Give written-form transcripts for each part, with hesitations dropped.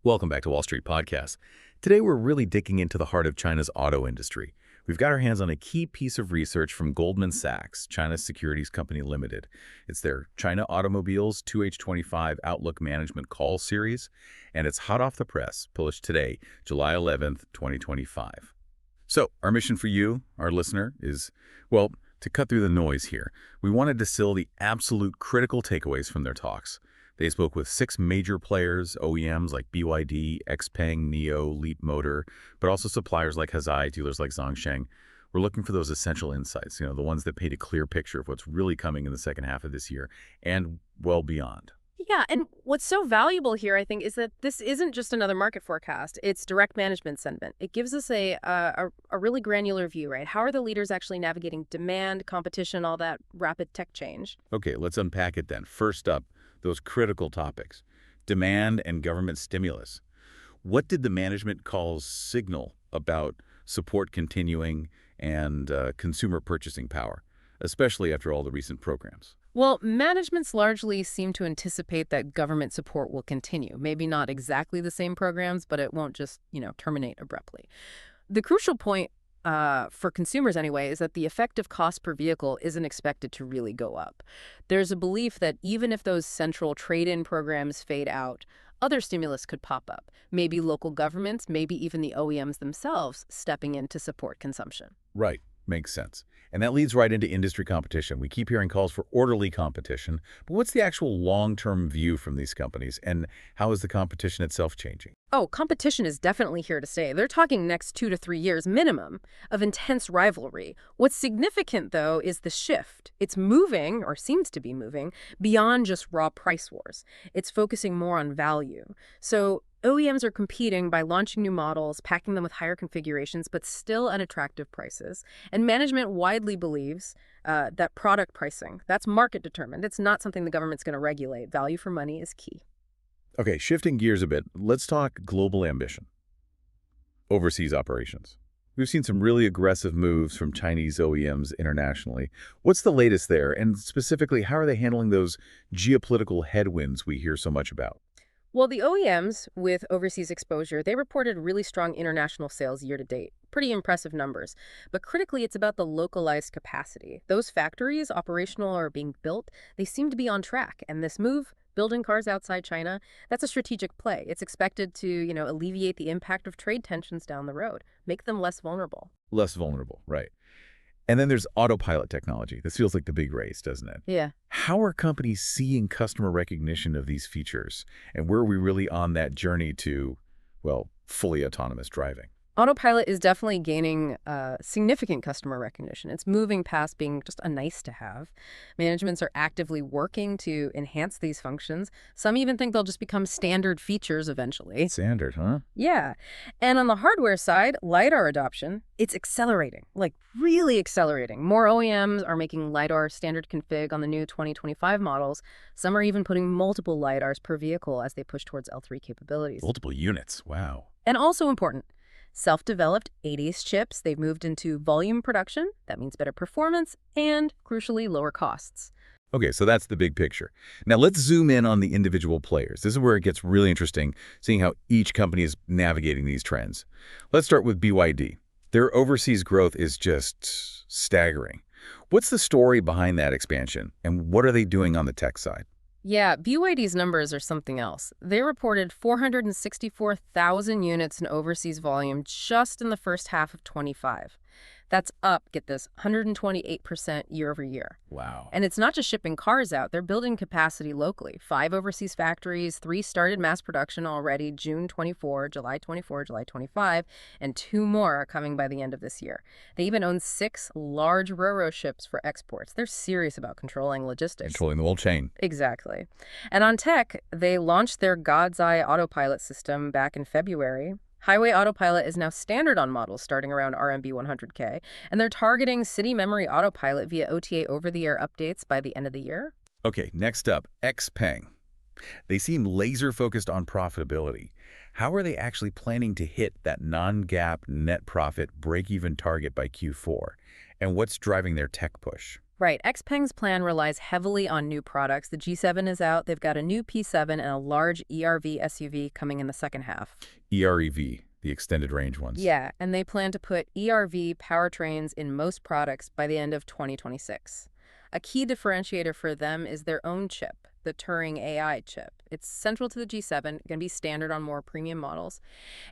Welcome back to Wall Street Podcast. Today we're really digging into the heart of China's auto industry. We've got our hands on a key piece of research from Goldman Sachs, China's Securities Company Limited. It's their China Automobiles 2H25 Outlook Management Call Series, and it's hot off the press, published today, July 11th, 2025. So our mission for you, our listener, is, well, to cut through the noise here. We want to distill the absolute critical takeaways from their talks. They spoke with 6 major players, OEMs like BYD, XPeng, NIO, Leapmotor, but also suppliers like Hezai, dealers like Zhongsheng. We're looking for those essential insights, the ones that paint a clear picture of what's really coming in the second half of this year and well beyond. Yeah, and what's so valuable here, I think, is that this isn't just another market forecast. It's direct management sentiment. It gives us a really granular view, right? How are the leaders actually navigating demand, competition, all that rapid tech change? Okay, let's unpack it then. First up, those critical topics, demand and government stimulus. What did the management calls signal about support continuing and consumer purchasing power, especially after all the recent programs? Well, managements largely seem to anticipate that government support will continue. Maybe not exactly the same programs, but it won't just, terminate abruptly. The crucial point for consumers anyway, is that the effective cost per vehicle isn't expected to really go up. There's a belief that even if those central trade-in programs fade out, other stimulus could pop up. Maybe local governments, maybe even the OEMs themselves stepping in to support consumption. Right. Makes sense. And that leads right into industry competition. We keep hearing calls for orderly competition, but what's the actual long-term view from these companies, and how is the competition itself changing? Oh, competition is definitely here to stay. They're talking next 2 to 3 years minimum of intense rivalry. What's significant, though, is the shift. It's moving, or seems to be moving, beyond just raw price wars. It's focusing more on value. So OEMs are competing by launching new models, packing them with higher configurations, but still at attractive prices. And management widely believes that product pricing, that's market determined. It's not something the government's going to regulate. Value for money is key. Okay, shifting gears a bit, let's talk global ambition. Overseas operations. We've seen some really aggressive moves from Chinese OEMs internationally. What's the latest there? And specifically, how are they handling those geopolitical headwinds we hear so much about? Well, the OEMs with overseas exposure, they reported really strong international sales year to date. Pretty impressive numbers. But critically, it's about the localized capacity. Those factories, operational or being built, they seem to be on track. And this move, building cars outside China, that's a strategic play. It's expected to, alleviate the impact of trade tensions down the road, make them less vulnerable. Less vulnerable, right. And then there's autopilot technology. This feels like the big race, doesn't it? Yeah. How are companies seeing customer recognition of these features? And where are we really on that journey to, well, fully autonomous driving? Autopilot is definitely gaining significant customer recognition. It's moving past being just a nice to have. Managements are actively working to enhance these functions. Some even think they'll just become standard features eventually. Standard, huh? Yeah. And on the hardware side, LiDAR adoption, it's accelerating, like really accelerating. More OEMs are making LiDAR standard config on the new 2025 models. Some are even putting multiple LiDARs per vehicle as they push towards L3 capabilities. Multiple units, wow. And also important, self-developed 80s chips. They've moved into volume production. That means better performance and, crucially, lower costs. Okay, so that's the big picture. Now let's zoom in on the individual players. This is where it gets really interesting, seeing how each company is navigating these trends. Let's start with BYD. Their overseas growth is just staggering. What's the story behind that expansion, and what are they doing on the tech side? Yeah, BYD's numbers are something else. They reported 464,000 units in overseas volume just in the first half of 25. That's up, get this, 128% year over year. Wow. And it's not just shipping cars out. They're building capacity locally. 5 overseas factories, 3 started mass production already, June 24, July 24, July 25, and 2 more are coming by the end of this year. They even own 6 large Ro-Ro ships for exports. They're serious about controlling logistics. Controlling the whole chain. Exactly. And on tech, they launched their God's Eye autopilot system back in February. Highway autopilot is now standard on models starting around RMB 100K, and they're targeting city memory autopilot via OTA over-the-air updates by the end of the year. Okay, next up, XPeng. They seem laser-focused on profitability. How are they actually planning to hit that non-GAAP net profit break-even target by Q4? And what's driving their tech push? Right. XPeng's plan relies heavily on new products. The G7 is out. They've got a new P7 and a large ERV SUV coming in the second half. EREV, the extended range ones. Yeah, and they plan to put ERV powertrains in most products by the end of 2026. A key differentiator for them is their own chip, the Turing AI chip. It's central to the G7, going to be standard on more premium models.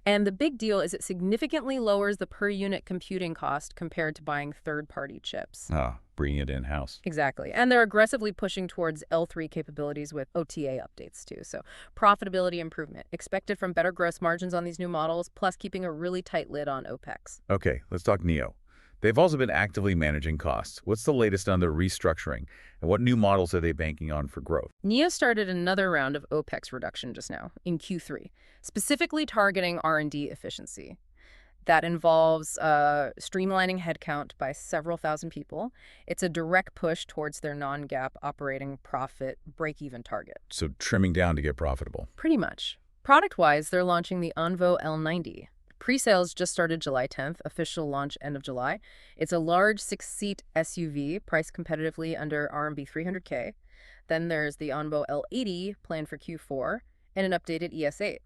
And the big deal is it significantly lowers the per-unit computing cost compared to buying third-party chips. Bringing it in-house. Exactly. And they're aggressively pushing towards L3 capabilities with OTA updates, too. So profitability improvement expected from better gross margins on these new models, plus keeping a really tight lid on OPEX. Okay, let's talk NIO. They've also been actively managing costs. What's the latest on their restructuring, and what new models are they banking on for growth? NIO started another round of OPEX reduction just now, in Q3, specifically targeting R&D efficiency. That involves streamlining headcount by several thousand people. It's a direct push towards their non-GAAP operating profit break-even target. So trimming down to get profitable. Pretty much. Product-wise, they're launching the Onvo L90. Pre-sales just started July 10th, official launch end of July. It's a large 6-seat SUV priced competitively under RMB 300K. Then there's the Onvo L80 planned for Q4 and an updated ES8.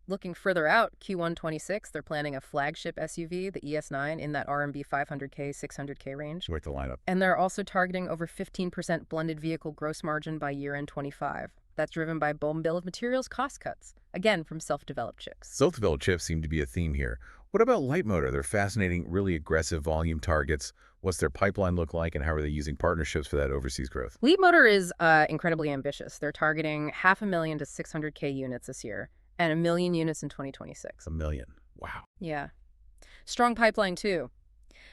Looking further out, Q1 26, they're planning a flagship SUV, the ES9, in that RMB 500K, 600K range. Wait the lineup. And they're also targeting over 15% blended vehicle gross margin by year-end 25. That's driven by BOM bill of materials cost cuts, again, from self-developed chips. Self-developed chips seem to be a theme here. What about Leapmotor? They're fascinating, really aggressive volume targets. What's their pipeline look like, and how are they using partnerships for that overseas growth? Leapmotor is incredibly ambitious. They're targeting 500,000 to 600K units this year, and 1 million units in 2026. 1 million. Wow. Yeah. Strong pipeline, too.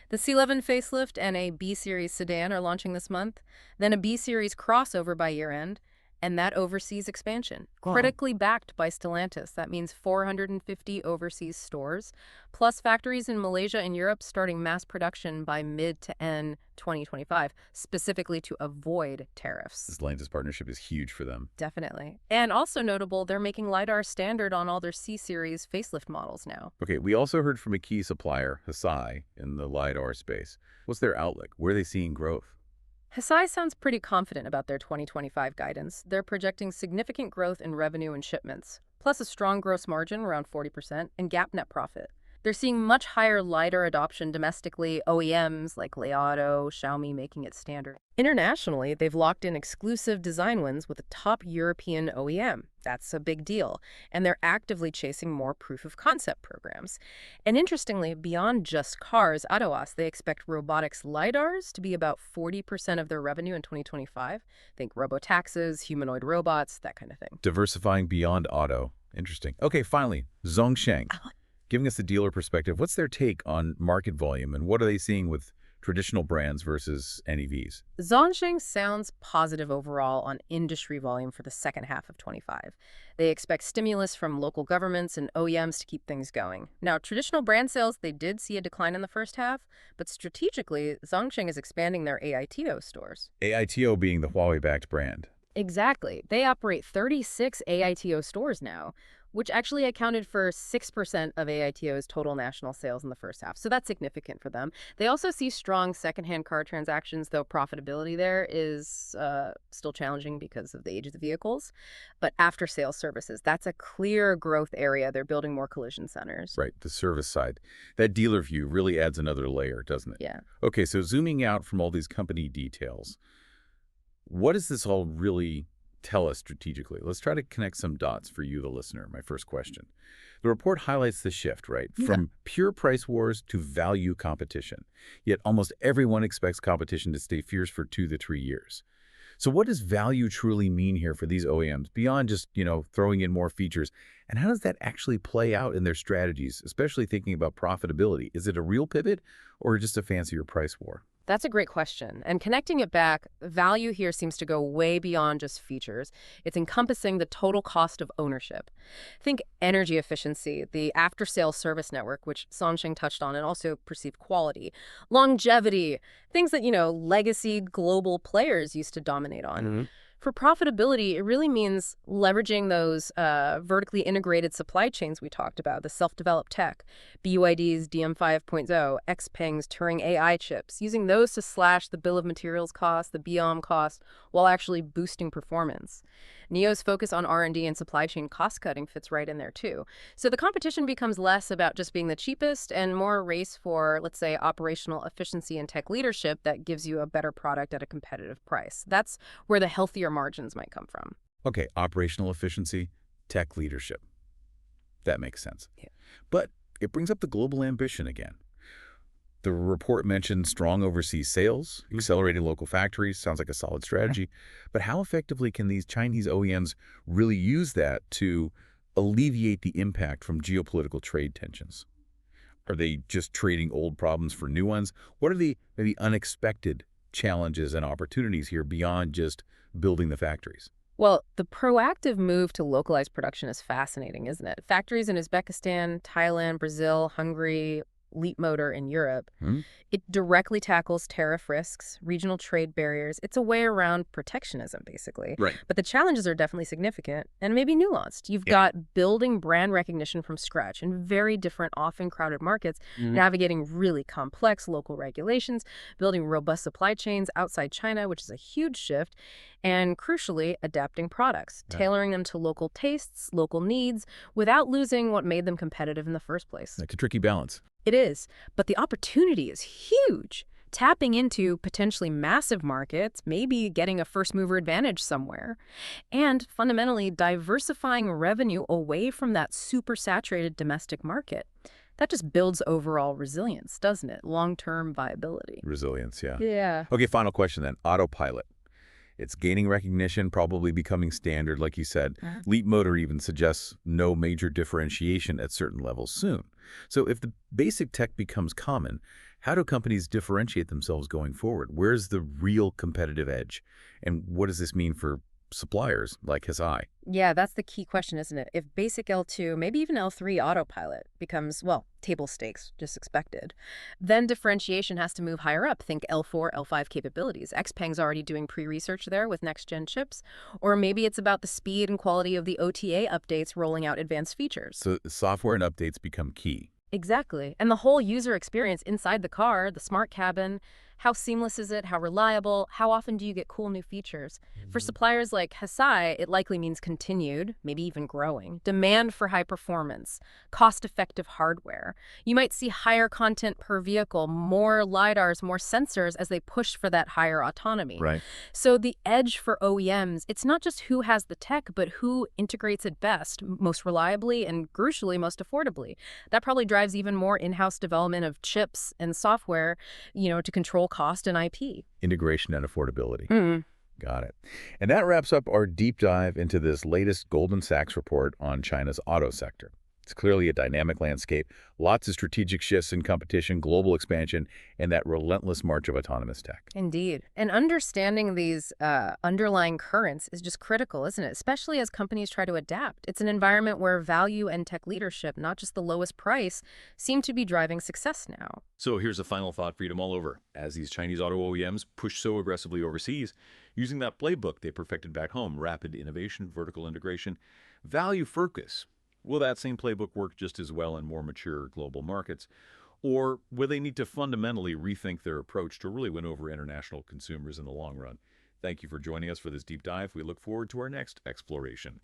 The C11 facelift and a B-Series sedan are launching this month, then a B-Series crossover by year-end, and that overseas expansion, critically backed by Stellantis. That means 450 overseas stores, plus factories in Malaysia and Europe starting mass production by mid to end 2025, specifically to avoid tariffs. This Stellantis partnership is huge for them. Definitely. And also notable, they're making LiDAR standard on all their C-Series facelift models now. Okay, we also heard from a key supplier, Hesai, in the LiDAR space. What's their outlook? Where are they seeing growth? Hesai sounds pretty confident about their 2025 guidance. They're projecting significant growth in revenue and shipments, plus a strong gross margin, around 40%, and GAAP net profit. They're seeing much higher LiDAR adoption domestically, OEMs like Li Auto, Xiaomi making it standard. Internationally, they've locked in exclusive design wins with a top European OEM. That's a big deal. And they're actively chasing more proof-of-concept programs. And interestingly, beyond just cars, ADOAS, they expect robotics LiDARs to be about 40% of their revenue in 2025. Think robotaxis, humanoid robots, that kind of thing. Diversifying beyond auto. Interesting. Okay, finally, Zhongsheng. Giving us a dealer perspective, what's their take on market volume, and what are they seeing with traditional brands versus NEVs? Zhongsheng sounds positive overall on industry volume for the second half of 25. They expect stimulus from local governments and OEMs to keep things going. Now, traditional brand sales, they did see a decline in the first half, but strategically, Zhongsheng is expanding their AITO stores. AITO being the Huawei-backed brand. Exactly. They operate 36 AITO stores now, which actually accounted for 6% of AITO's total national sales in the first half. So that's significant for them. They also see strong secondhand car transactions, though profitability there is still challenging because of the age of the vehicles. But after-sales services, that's a clear growth area. They're building more collision centers. Right, the service side. That dealer view really adds another layer, doesn't it? Yeah. Okay, so zooming out from all these company details, what does this all really tell us strategically? Let's try to connect some dots for you, the listener. My first question. The report highlights the shift, right? From pure price wars to value competition. Yet almost everyone expects competition to stay fierce for 2 to 3 years. So what does value truly mean here for these OEMs beyond just, throwing in more features? And how does that actually play out in their strategies, especially thinking about profitability? Is it a real pivot or just a fancier price war? That's a great question. And connecting it back, value here seems to go way beyond just features. It's encompassing the total cost of ownership. Think energy efficiency, the after-sales service network, which Zhongsheng touched on, and also perceived quality, longevity, things that, legacy global players used to dominate on. For profitability, it really means leveraging those vertically integrated supply chains we talked about, the self-developed tech, BYD's DM 5.0, XPeng's Turing AI chips, using those to slash the bill of materials cost, the BOM cost, while actually boosting performance. NIO's focus on R&D and supply chain cost-cutting fits right in there, too. So the competition becomes less about just being the cheapest and more a race for, let's say, operational efficiency and tech leadership that gives you a better product at a competitive price. That's where the healthier margins might come from. Okay, operational efficiency, tech leadership. That makes sense. Yeah. But it brings up the global ambition again. The report mentioned strong overseas sales, accelerating local factories, sounds like a solid strategy. But how effectively can these Chinese OEMs really use that to alleviate the impact from geopolitical trade tensions? Are they just trading old problems for new ones? What are the maybe unexpected challenges and opportunities here beyond just building the factories? Well, the proactive move to localize production is fascinating, isn't it? Factories in Uzbekistan, Thailand, Brazil, Hungary, Leapmotor in Europe. Hmm? It directly tackles tariff risks, regional trade barriers. It's a way around protectionism, basically. Right. But the challenges are definitely significant and maybe nuanced. You've got building brand recognition from scratch in very different, often crowded markets, navigating really complex local regulations, building robust supply chains outside China, which is a huge shift, and crucially, adapting products, tailoring them to local tastes, local needs, without losing what made them competitive in the first place. It's a tricky balance. It is, but the opportunity is huge. Tapping into potentially massive markets, maybe getting a first-mover advantage somewhere, and fundamentally diversifying revenue away from that super-saturated domestic market. That just builds overall resilience, doesn't it? Long-term viability. Resilience, yeah. Yeah. Okay, final question then. Autopilot. It's gaining recognition, probably becoming standard, like you said. Leapmotor even suggests no major differentiation at certain levels soon. So if the basic tech becomes common, how do companies differentiate themselves going forward? Where's the real competitive edge? And what does this mean for suppliers like Hesai? Yeah, that's the key question, isn't it? If basic L2, maybe even L3 autopilot becomes, well, table stakes, just expected, then differentiation has to move higher up. Think L4, L5 capabilities. XPeng's already doing pre-research there with next-gen chips. Or maybe it's about the speed and quality of the OTA updates rolling out advanced features. So software and updates become key. Exactly. And the whole user experience inside the car, the smart cabin, how seamless is it? How reliable? How often do you get cool new features? For suppliers like Hesai, it likely means continued, maybe even growing, demand for high performance, cost-effective hardware. You might see higher content per vehicle, more LiDARs, more sensors as they push for that higher autonomy. Right. So the edge for OEMs, it's not just who has the tech, but who integrates it best, most reliably, and crucially, most affordably. That probably drives even more in-house development of chips and software, to control cost and IP. Integration and affordability. Got it. And that wraps up our deep dive into this latest Goldman Sachs report on China's auto sector. It's clearly a dynamic landscape, lots of strategic shifts in competition, global expansion, and that relentless march of autonomous tech. Indeed. And understanding these underlying currents is just critical, isn't it? Especially as companies try to adapt. It's an environment where value and tech leadership, not just the lowest price, seem to be driving success now. So here's a final thought for you to mull over. As these Chinese auto OEMs push so aggressively overseas, using that playbook they perfected back home, rapid innovation, vertical integration, value focus, will that same playbook work just as well in more mature global markets? Or will they need to fundamentally rethink their approach to really win over international consumers in the long run? Thank you for joining us for this deep dive. We look forward to our next exploration.